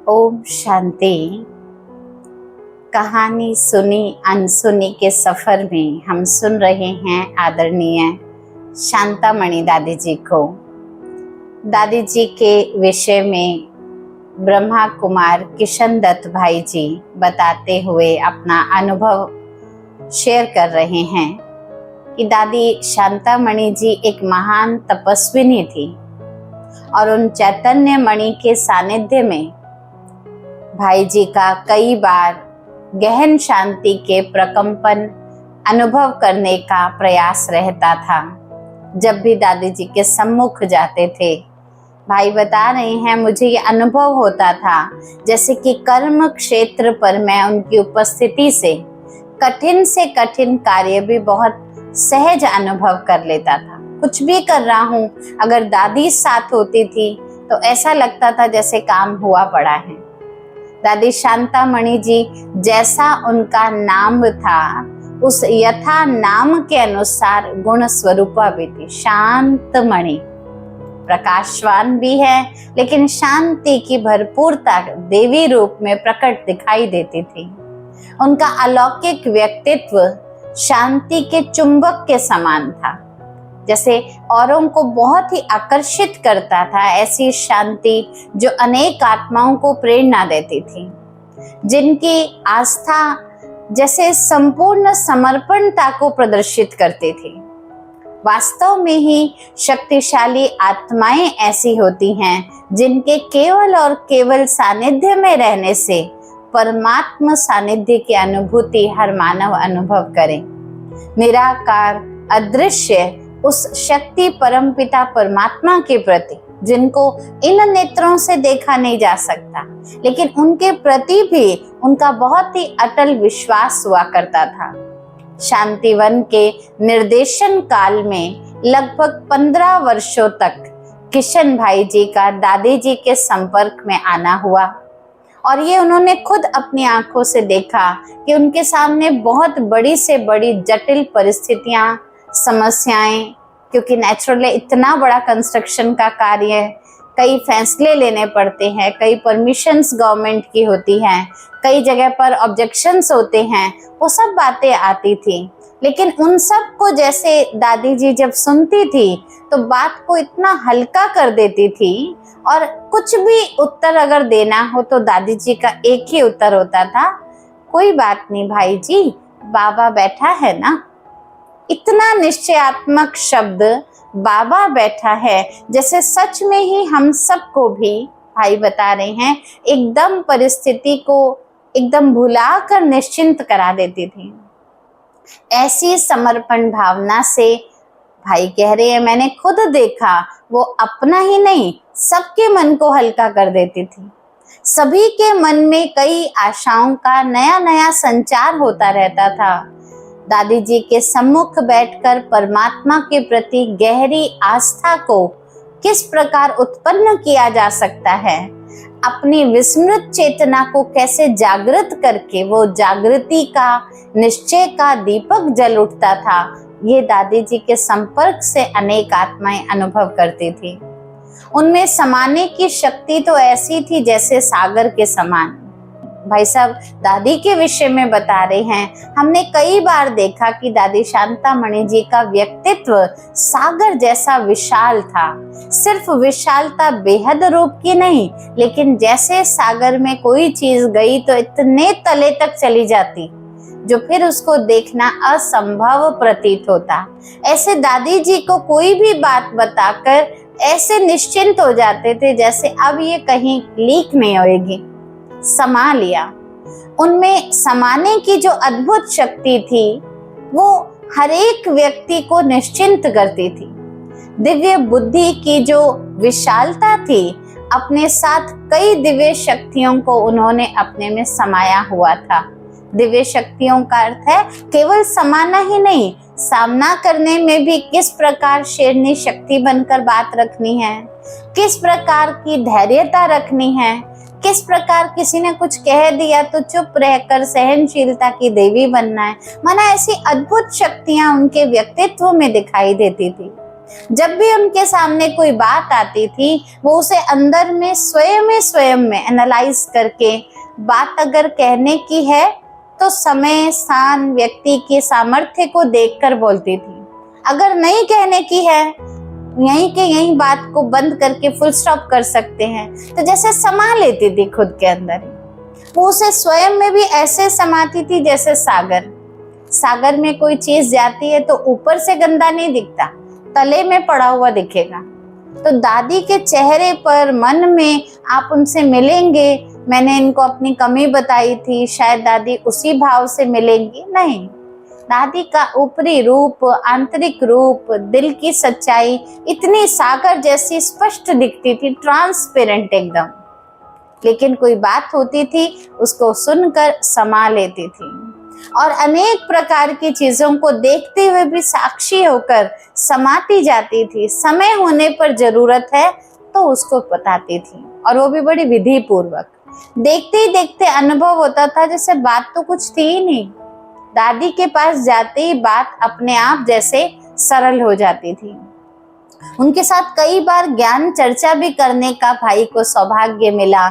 ओम शांति। कहानी सुनी अनसुनी के सफर में हम सुन रहे हैं आदरणीय शांतामणि दादी जी को। दादी जी के विषय में ब्रह्मा कुमार किशन दत्त भाई जी बताते हुए अपना अनुभव शेयर कर रहे हैं कि दादी शांतामणि जी एक महान तपस्विनी थी और उन चैतन्य मणि के सानिध्य में भाई जी का कई बार गहन शांति के प्रकंपन अनुभव करने का प्रयास रहता था। जब भी दादी जी के सम्मुख जाते थे, भाई बता रहे हैं, मुझे ये अनुभव होता था जैसे कि कर्म क्षेत्र पर मैं उनकी उपस्थिति से कठिन कार्य भी बहुत सहज अनुभव कर लेता था। कुछ भी कर रहा हूँ, अगर दादी साथ होती थी तो ऐसा लगता था जैसे काम हुआ पड़ा है। दादी शांतामणि जी जैसा उनका नाम था, उस यथा नाम के अनुसार गुण स्वरूपा भी थी। शांतमणि, प्रकाशवान भी है लेकिन शांति की भरपूरता देवी रूप में प्रकट दिखाई देती थी। उनका अलौकिक व्यक्तित्व शांति के चुंबक के समान था। जैसे औरों को बहुत ही आकर्षित करता था, ऐसी शांति जो अनेक आत्माओं को प्रेरणा देती थी, जिनकी आस्था जैसे संपूर्ण समर्पणता को प्रदर्शित करती थी। वास्तव में ही शक्तिशाली आत्माएं ऐसी होती हैं जिनके केवल और केवल सानिध्य में रहने से परमात्मा सानिध्य की अनुभूति हर मानव अनुभव करे। निराकार अदृश्य उस शक्ति परमपिता परमात्मा के प्रति, जिनको इन नेत्रों से देखा नहीं जा सकता, लेकिन उनके प्रति भी उनका बहुत ही अटल विश्वास हुआ करता था। शांतिवन के निर्देशन काल में लगभग 15 वर्षों तक किशन भाई जी का दादी जी के संपर्क में आना हुआ और ये उन्होंने खुद अपनी आंखों से देखा कि उनके सामने बहुत बड़ी से बड़ी जटिल परिस्थितियां, समस्याएं, क्योंकि नेचुरली इतना बड़ा कंस्ट्रक्शन का कार्य, कई फैसले लेने पड़ते हैं, कई परमिशंस गवर्नमेंट की होती हैं, कई जगह पर ऑब्जेक्शंस होते हैं, वो सब बातें आती थी। लेकिन उन सब को जैसे दादी जी जब सुनती थी तो बात को इतना हल्का कर देती थी और कुछ भी उत्तर अगर देना हो तो दादी जी का एक ही उत्तर होता था, कोई बात नहीं भाई जी, बाबा बैठा है ना। इतना निश्चयात्मक शब्द बाबा बैठा है, जैसे सच में ही हम सबको भी, भाई बता रहे हैं, एकदम परिस्थिति को एकदम भुलाकर निश्चिंत करा देती थी। ऐसी समर्पण भावना से भाई कह रहे हैं, मैंने खुद देखा, वो अपना ही नहीं सबके मन को हल्का कर देती थी। सभी के मन में कई आशाओं का नया नया संचार होता रहता था। दादी जी के सम्मुख बैठकर परमात्मा के प्रति गहरी आस्था को किस प्रकार उत्पन्न किया जा सकता है, अपनी विस्मृत चेतना को कैसे जागृत करके वो जागृति का, निश्चय का दीपक जल उठता था, ये दादी जी के संपर्क से अनेक आत्माएं अनुभव करती थी। उनमें समाने की शक्ति तो ऐसी थी जैसे सागर के समान। भाई साहब दादी के विषय में बता रहे हैं, हमने कई बार देखा कि दादी शांतामणि जी का व्यक्तित्व सागर जैसा विशाल था। सिर्फ विशालता बेहद रूप की नहीं, लेकिन जैसे सागर में कोई चीज गई तो इतने तले तक चली जाती जो फिर उसको देखना असंभव प्रतीत होता। ऐसे दादी जी को कोई भी बात बताकर ऐसे निश्चिंत हो जाते थे जैसे अब ये कहीं लीक नहीं होएगी। समा लिया। उनमें समाने की जो अद्भुत शक्ति थी वो हर एक व्यक्ति को निश्चिंत करती थी। दिव्य बुद्धि की जो विशालता थी, अपने साथ कई दिव्य शक्तियों को उन्होंने अपने में समाया हुआ था। दिव्य शक्तियों का अर्थ है केवल समाना ही नहीं, सामना करने में भी किस प्रकार शेरनी शक्ति बनकर बात रखनी है, किस प्रकार की धैर्यता रखनी है, किस प्रकार किसी ने कुछ कह दिया तो चुप रहकर सहनशीलता की देवी बनना है। माना ऐसी अद्भुत शक्तियां उनके व्यक्तित्व में दिखाई देती थी। जब भी उनके सामने कोई बात आती थी वो उसे अंदर में स्वयं में एनालाइज करके, बात अगर कहने की है तो समय, स्थान, व्यक्ति के सामर्थ्य को देखकर बोलती थी। अगर नहीं कहने की है, यहीं के यहीं बात को बंद करके फुल स्टॉप कर सकते हैं, तो जैसे समा लेती थी खुद के अंदर ही। वो उसे स्वयं में भी ऐसे समाती थी जैसे सागर में कोई चीज जाती है तो ऊपर से गंदा नहीं दिखता, तले में पड़ा हुआ दिखेगा। तो दादी के चेहरे पर, मन में आप उनसे मिलेंगे, मैंने इनको अपनी कमी बताई थी, शायद दादी उसी भाव से मिलेंगी, नहीं। दादी का ऊपरी रूप, आंतरिक रूप, दिल की सच्चाई इतनी सागर जैसी स्पष्ट दिखती थी, ट्रांसपेरेंट एकदम। लेकिन कोई बात होती थी उसको सुनकर समा लेती थी और अनेक प्रकार की चीजों को देखते हुए भी साक्षी होकर समाती जाती थी। समय होने पर जरूरत है तो उसको बताती थी, और वो भी बड़ी विधि पूर्वक। देखते ही देखते अनुभव होता था जैसे बात तो कुछ थी ही नहीं। दादी के पास जाते ही बात अपने आप जैसे सरल हो जाती थी। उनके साथ कई बार ज्ञान चर्चा भी करने का भाई को सौभाग्य मिला।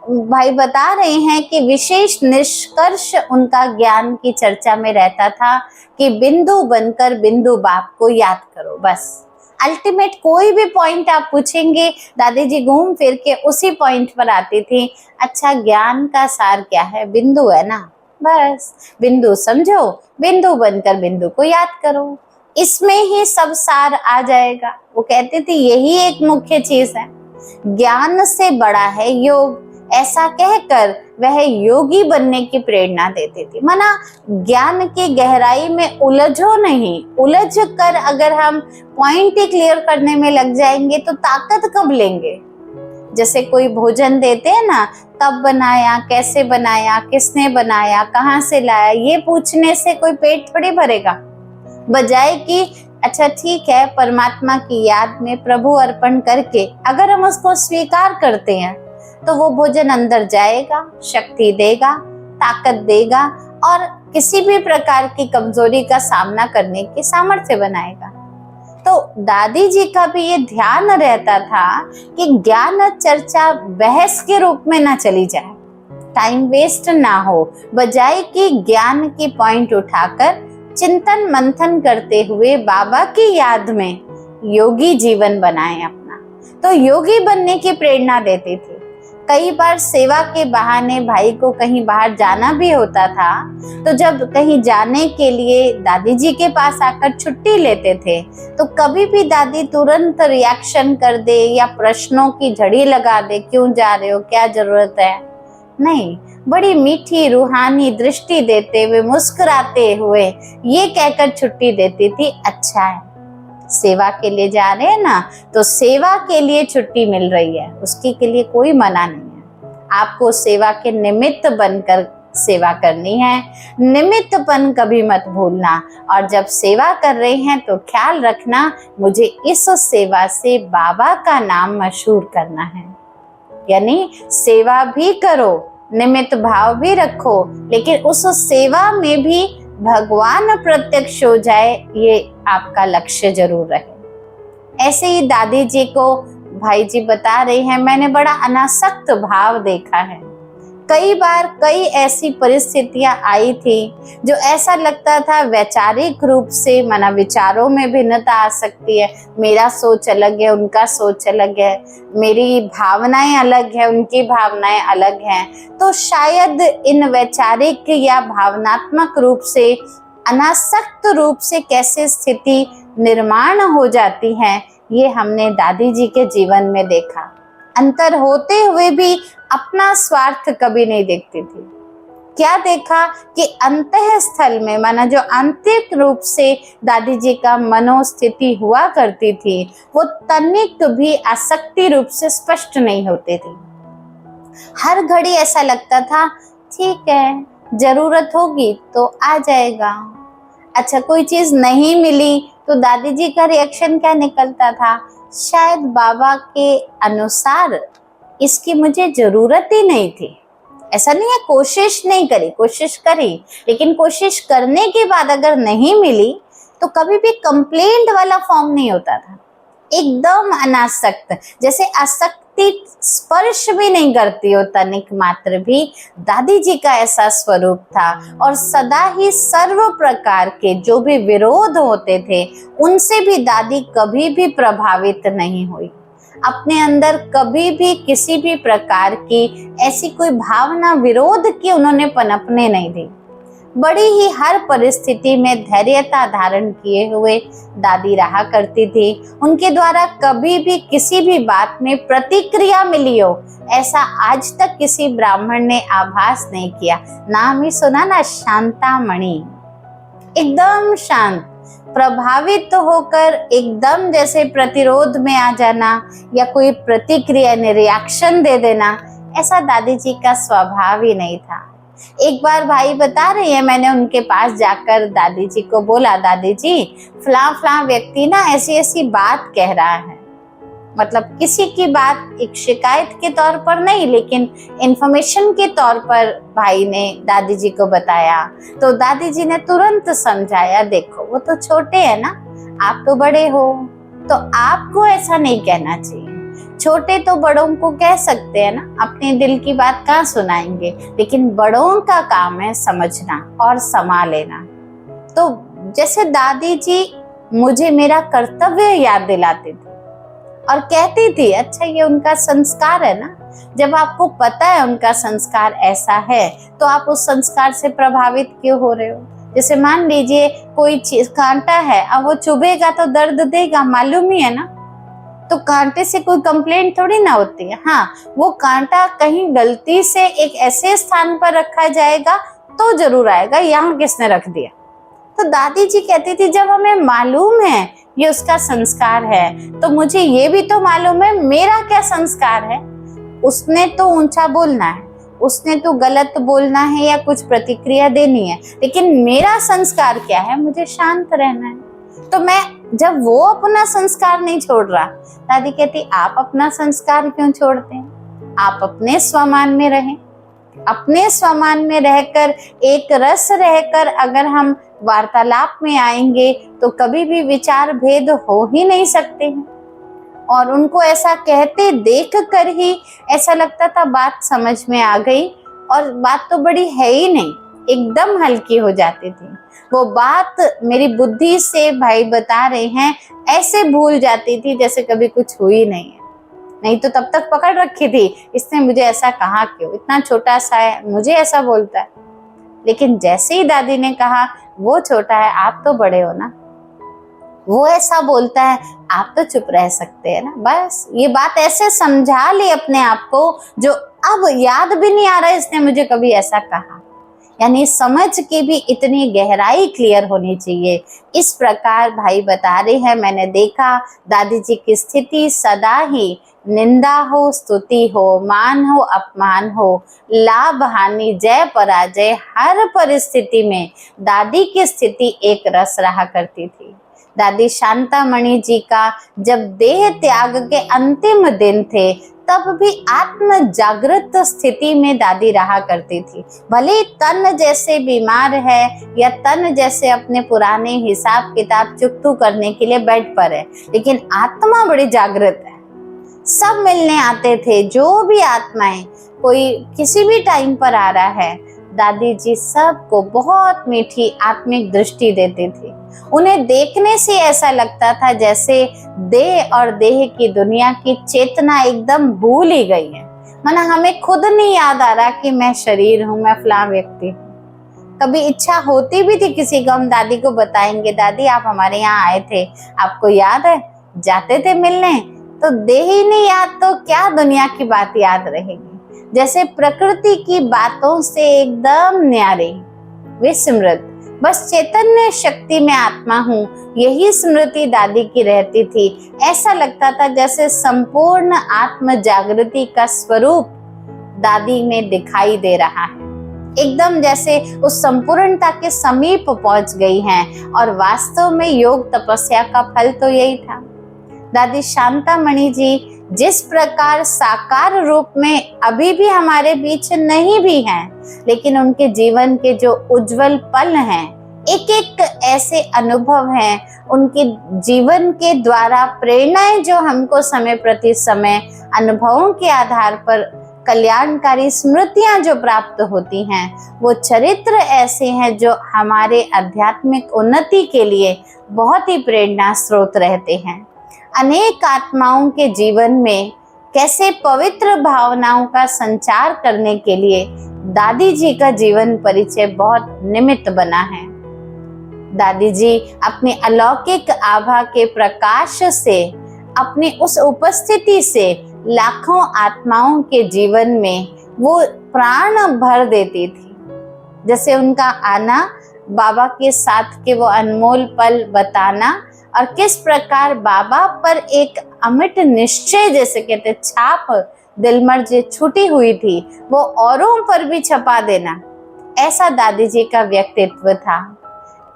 भाई बता रहे हैं कि विशेष निष्कर्ष उनका ज्ञान की चर्चा में रहता था कि बिंदु बनकर बिंदु बाप को याद करो, बस। अल्टीमेट कोई भी पॉइंट आप पूछेंगे, दादी जी घूम फिर के उसी पॉइंट पर आती थी। अच्छा, ज्ञान का सार क्या है? बिंदु है ना, बस बिंदु समझो, बिंदु बनकर बिंदु को याद करो, इसमें ही सब सार आ जाएगा। वो कहती थी यही एक मुख्य चीज है, ज्ञान से बड़ा है योग। ऐसा कहकर वह योगी बनने की प्रेरणा देती थी। माना ज्ञान की गहराई में उलझो नहीं, उलझ कर अगर हम पॉइंट ही क्लियर करने में लग जाएंगे तो ताकत कब लेंगे? जैसे कोई भोजन देते हैं ना, कब बनाया, कैसे बनाया, किसने बनाया, कहाँ से लाया, ये पूछने से कोई पेट थोड़ी भरेगा। बजाय कि अच्छा ठीक है, परमात्मा की याद में प्रभु अर्पण करके अगर हम उसको स्वीकार करते हैं तो वो भोजन अंदर जाएगा, शक्ति देगा, ताकत देगा और किसी भी प्रकार की कमजोरी का सामना करने की सामर्थ्य बनाएगा। तो दादी जी का भी ये ध्यान रहता था कि ज्ञान चर्चा बहस के रूप में ना चली जाए, टाइम वेस्ट ना हो, बजाय कि ज्ञान की पॉइंट उठाकर चिंतन मंथन करते हुए बाबा की याद में योगी जीवन बनाए अपना। तो योगी बनने की प्रेरणा देती थी। कई बार सेवा के बहाने भाई को कहीं बाहर जाना भी होता था, तो जब कहीं जाने के लिए दादी जी के पास आकर छुट्टी लेते थे तो कभी भी दादी तुरंत रिएक्शन कर दे या प्रश्नों की झड़ी लगा दे, क्यों जा रहे हो, क्या जरूरत है, नहीं। बड़ी मीठी रूहानी दृष्टि देते हुए, मुस्कुराते हुए ये कहकर छुट्टी देती थी, अच्छा है सेवा के लिए जा रहे हैं ना, तो सेवा के लिए छुट्टी मिल रही है, उसके के लिए कोई मना नहीं है। आपको सेवा के निमित्त बनकर सेवा करनी है, निमित्तपन कभी मत भूलना। और जब सेवा कर रहे हैं तो ख्याल रखना, मुझे इस सेवा से बाबा का नाम मशहूर करना है। यानी सेवा भी करो, निमित्त भाव भी रखो, लेकिन उस सेवा में भी भगवान प्रत्यक्ष हो जाए, ये आपका लक्ष्य जरूर रहे। ऐसे ही दादी जी को भाई जी बता रहे हैं, मैंने बड़ा अनासक्त भाव देखा है। कई बार कई ऐसी परिस्थितियां आई थी जो ऐसा लगता था वैचारिक रूप से, माना विचारों में भिन्नता आ सकती है, मेरा सोच अलग है, उनका सोच अलग है, मेरी भावनाएं अलग है, उनकी भावनाएं अलग हैं, तो शायद इन वैचारिक या भावनात्मक रूप से अनासक्त रूप से कैसे स्थिति निर्माण हो जाती है, ये हमने दादी जी के जीवन में देखा। अंतर होते हुए भी अपना स्वार्थ कभी नहीं देखती थी। क्या देखा कि अंतःस्थल में, माना जो आंतरिक रूप से दादी जी का मनोस्थिति हुआ करती थी, वो तनिक भी आसक्ति रूप से स्पष्ट नहीं होती थी। हर घड़ी ऐसा लगता था ठीक है, जरूरत होगी तो आ जाएगा। अच्छा, कोई चीज नहीं मिली तो दादी जी का रिएक्शन क्या निकलता था, शायद बाबा के अनुसार इसकी मुझे जरूरत ही नहीं थी। ऐसा नहीं है कोशिश नहीं करी, कोशिश करी, लेकिन कोशिश करने के बाद अगर नहीं मिली तो कभी भी कंप्लेंट वाला फॉर्म नहीं होता था, एकदम अनासक्त, जैसे आसक्ति स्पर्श भी नहीं करती हो तनिक मात्र भी। दादी जी का ऐसा स्वरूप था और सदा ही सर्व प्रकार के जो भी विरोध होते थे उनसे भी दादी कभी भी प्रभावित नहीं हुई। अपने अंदर कभी भी किसी भी प्रकार की ऐसी कोई भावना विरोध की उन्होंने पनपने नहीं दी। बड़ी ही हर परिस्थिति में धैर्यता धारण किए हुए दादी रहा करती थी। उनके द्वारा कभी भी किसी भी बात में प्रतिक्रिया मिली हो ऐसा आज तक किसी ब्राह्मण ने आभास नहीं किया। नाम ही सुना ना, शांतामणि, एकदम शांत, प्रभावित तो होकर एकदम जैसे प्रतिरोध में आ जाना या कोई प्रतिक्रिया ने रिएक्शन दे देना, ऐसा दादी जी का स्वभाव ही नहीं था। एक बार भाई बता रही है, मैंने उनके पास जाकर दादी जी को बोला, दादी जी फला व्यक्ति ना ऐसी ऐसी बात कह रहा है, मतलब किसी की बात एक शिकायत के तौर पर नहीं लेकिन इंफॉर्मेशन के तौर पर भाई ने दादी जी को बताया। तो दादी जी ने तुरंत समझाया, देखो वो तो छोटे हैं ना, आप तो बड़े हो, तो आपको ऐसा नहीं कहना चाहिए। छोटे तो बड़ों को कह सकते हैं ना, अपने दिल की बात कहाँ सुनाएंगे, लेकिन बड़ों का काम है समझना और समा लेना। तो जैसे दादी जी मुझे मेरा कर्तव्य याद दिलाती थी और कहती थी, अच्छा ये उनका संस्कार है ना, जब आपको पता है उनका संस्कार ऐसा है तो आप उस संस्कार से प्रभावित क्यों हो रहे हो। जैसे मान लीजिए कोई चीज कांटा है, अब वो चुभेगा तो दर्द देगा, मालूम ही है ना, तो कांटे से कोई कंप्लेंट थोड़ी ना होती है। हाँ, वो कांटा कहीं गलती से एक ऐसे स्थान पर रखा जाएगा तो जरूर आएगा, यहाँ किसने रख दिया। तो दादी जी कहती थी, जब हमें मालूम है ये उसका संस्कार है तो मुझे ये भी तो मालूम है मेरा क्या संस्कार है। उसने तो ऊंचा बोलना है, उसने तो गलत बोलना है या कुछ प्रतिक्रिया देनी है, लेकिन मेरा संस्कार क्या है, मुझे शांत रहना है। तो मैं जब वो अपना संस्कार नहीं छोड़ रहा, दादी कहती आप अपना संस्कार क्यों छोड़ते हैं, आप अपने स्वमान में रहें। अपने स्वमान में रहकर एक रस रहकर अगर हम वार्तालाप में आएंगे तो कभी भी विचार भेद हो ही नहीं सकते हैं। और उनको ऐसा कहते देख कर ही ऐसा लगता था बात समझ में आ गई और बात तो बड़ी है ही नहीं, एकदम हल्की हो जाती थी। वो बात मेरी बुद्धि से भाई बता रहे हैं ऐसे भूल जाती थी जैसे कभी कुछ हुई नहीं है। नहीं तो तब तक पकड़ रखी थी, इसने मुझे ऐसा कहा क्यों, इतना छोटा सा है मुझे ऐसा बोलता है। लेकिन जैसे ही दादी ने कहा वो छोटा है आप तो बड़े हो ना, वो ऐसा बोलता है आप तो चुप रह सकते हैं ना, बस ये बात ऐसे समझा ली अपने आप को जो अब याद भी नहीं आ रहा इसने मुझे कभी ऐसा कहा। यानी समझ की भी इतनी गहराई क्लियर होनी चाहिए। इस प्रकार भाई बता रहे हैं, मैंने देखा दादी जी की स्थिति सदा ही निंदा हो स्तुति हो, मान हो अपमान हो, लाभ हानि जय पराजय, हर परिस्थिति में दादी की स्थिति एक रस रहा करती थी। दादी शांतामणि जी का जब देह त्याग के अंतिम दिन थे तब भी आत्म जागृत स्थिति में दादी रहा करती थी। भले तन जैसे बीमार है या तन जैसे अपने पुराने हिसाब किताब चुकतू करने के लिए बेड पर है, लेकिन आत्मा बड़ी जागृत है। सब मिलने आते थे, जो भी आत्माएं कोई किसी भी टाइम पर आ रहा है, दादी जी सबको बहुत मीठी आत्मिक दृष्टि देती थी। उन्हें देखने से ऐसा लगता था जैसे देह और देह की दुनिया की चेतना एकदम भूल ही गई है। माना हमें खुद नहीं याद आ रहा कि मैं शरीर हूँ, मैं फलां व्यक्ति हूँ। कभी इच्छा होती भी थी किसी को हम दादी को बताएंगे, दादी आप हमारे यहाँ आए थे, आपको याद है, जाते थे मिलने, तो देह ही नहीं याद तो क्या दुनिया की बात याद रहेगी। जैसे प्रकृति की बातों से एकदम न्यारी विस्मृत, बस चैतन्य शक्ति में आत्मा हूँ, यही स्मृति दादी की रहती थी। ऐसा लगता था जैसे संपूर्ण आत्म जागृति का स्वरूप दादी में दिखाई दे रहा है, एकदम जैसे उस संपूर्णता के समीप पहुंच गई हैं। और वास्तव में योग तपस्या का फल तो यही था। दादी शांतामणि जी जिस प्रकार साकार रूप में अभी भी हमारे बीच नहीं भी हैं, लेकिन उनके जीवन के जो उज्जवल पल हैं एक एक ऐसे अनुभव हैं उनके जीवन के द्वारा, प्रेरणाएं जो हमको समय प्रति समय अनुभवों के आधार पर कल्याणकारी स्मृतियां जो प्राप्त होती हैं, वो चरित्र ऐसे हैं जो हमारे आध्यात्मिक उन्नति के लिए बहुत ही प्रेरणा स्रोत रहते हैं। अनेक आत्माओं के जीवन में कैसे पवित्र भावनाओं का संचार करने के लिए दादी जी का जीवन परिचय बहुत निमित्त बना है। दादी जी अपनी अलौकिक आभा के प्रकाश से, अपनी उस उपस्थिति से लाखों आत्माओं के जीवन में वो प्राण भर देती थी। जैसे उनका आना, बाबा के साथ के वो अनमोल पल बताना, और किस प्रकार बाबा पर एक अमिट निश्चय, जैसे कहते छाप दिलमर जो छुटी हुई थी, वो औरों पर भी छपा देना, ऐसा दादी जी का व्यक्तित्व था।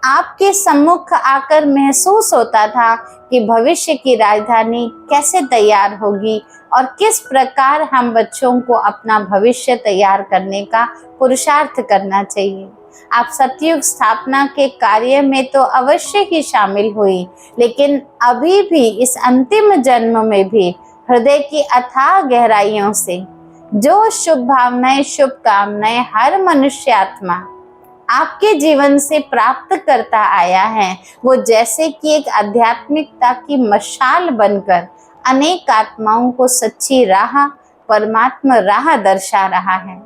आपके सम्मुख आकर महसूस होता था कि भविष्य की राजधानी कैसे तैयार होगी और किस प्रकार हम बच्चों को अपना भविष्य तैयार करने का पुरुषार्थ करना चाहिए। आप सतयुग स्थापना के कार्य में तो अवश्य ही शामिल हुई, लेकिन अभी भी इस अंतिम जन्म में भी हृदय की अथाह गहराइयों से जो शुभ भावनाएं, शुभकामनाएं हर मनुष्य आत्मा आपके जीवन से प्राप्त करता आया है, वो जैसे कि एक आध्यात्मिकता की मशाल बनकर अनेक आत्माओं को सच्ची राह, परमात्मा राह दर्शा रहा है।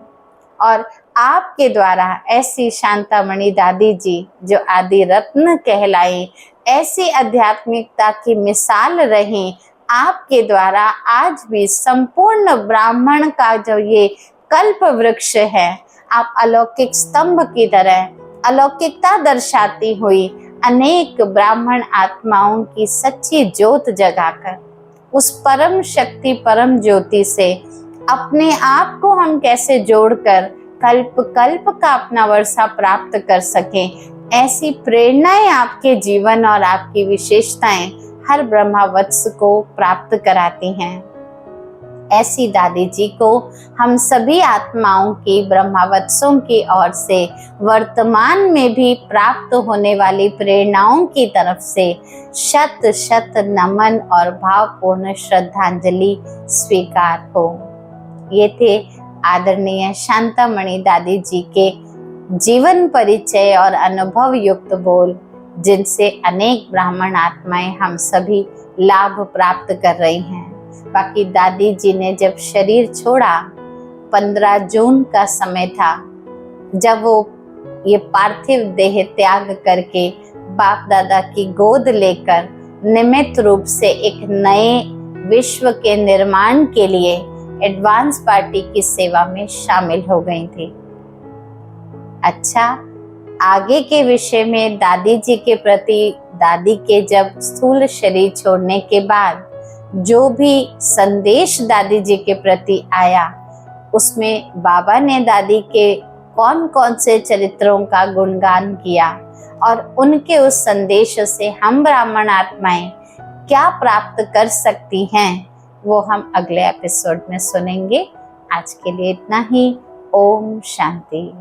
और आपके द्वारा ऐसी शांतामणि दादी जी जो आदि रत्न कहलाई, ऐसी आध्यात्मिकता की मिसाल रही, आपके द्वारा आज भी संपूर्ण ब्राह्मण का जो ये कल्प वृक्ष है, आप अलौकिक स्तंभ की तरह अलौकिकता दर्शाती हुई अनेक ब्राह्मण आत्माओं की सच्ची ज्योत जगाकर उस परम शक्ति, परम ज्योति से अपने आप को हम कैसे जोड़कर कल्प कल्प का अपना वर्षा प्राप्त कर सकें, ऐसी प्रेरणाएं आपके जीवन और आपकी विशेषताएं हर ब्रह्मावत्स को प्राप्त कराती हैं। ऐसी दादी जी को हम सभी आत्माओं की, ब्रह्मावत्सों की ओर से वर्तमान में भी प्राप्त होने वाली प्रेरणाओं की तरफ से शत शत नमन और भावपूर्ण श्रद्धांजलि स्वीकार हो। ये थे आदरणीय शांतामणि दादी जी के जीवन परिचय और अनुभव युक्त बोल, जिनसे अनेक ब्राह्मण आत्माएं हम सभी लाभ प्राप्त कर रही हैं। बाकी दादी जी ने जब शरीर छोड़ा, 15 जून का समय था, जब वो ये पार्थिव देह त्याग करके बाप दादा की गोद लेकर निमित्त रूप से एक नए विश्व के निर्माण के लिए एडवांस पार्टी की सेवा में शामिल हो गई थी। अच्छा, आगे के विषय में दादी जी के प्रति, दादी के जब स्थूल शरीर छोड़ने के बाद जो भी संदेश दादी जी के प्रति आया, उसमें बाबा ने दादी के कौन कौन से चरित्रों का गुणगान किया और उनके उस संदेश से हम ब्राह्मण आत्माएं क्या प्राप्त कर सकती हैं, वो हम अगले एपिसोड में सुनेंगे। आज के लिए इतना ही। ओम शांति।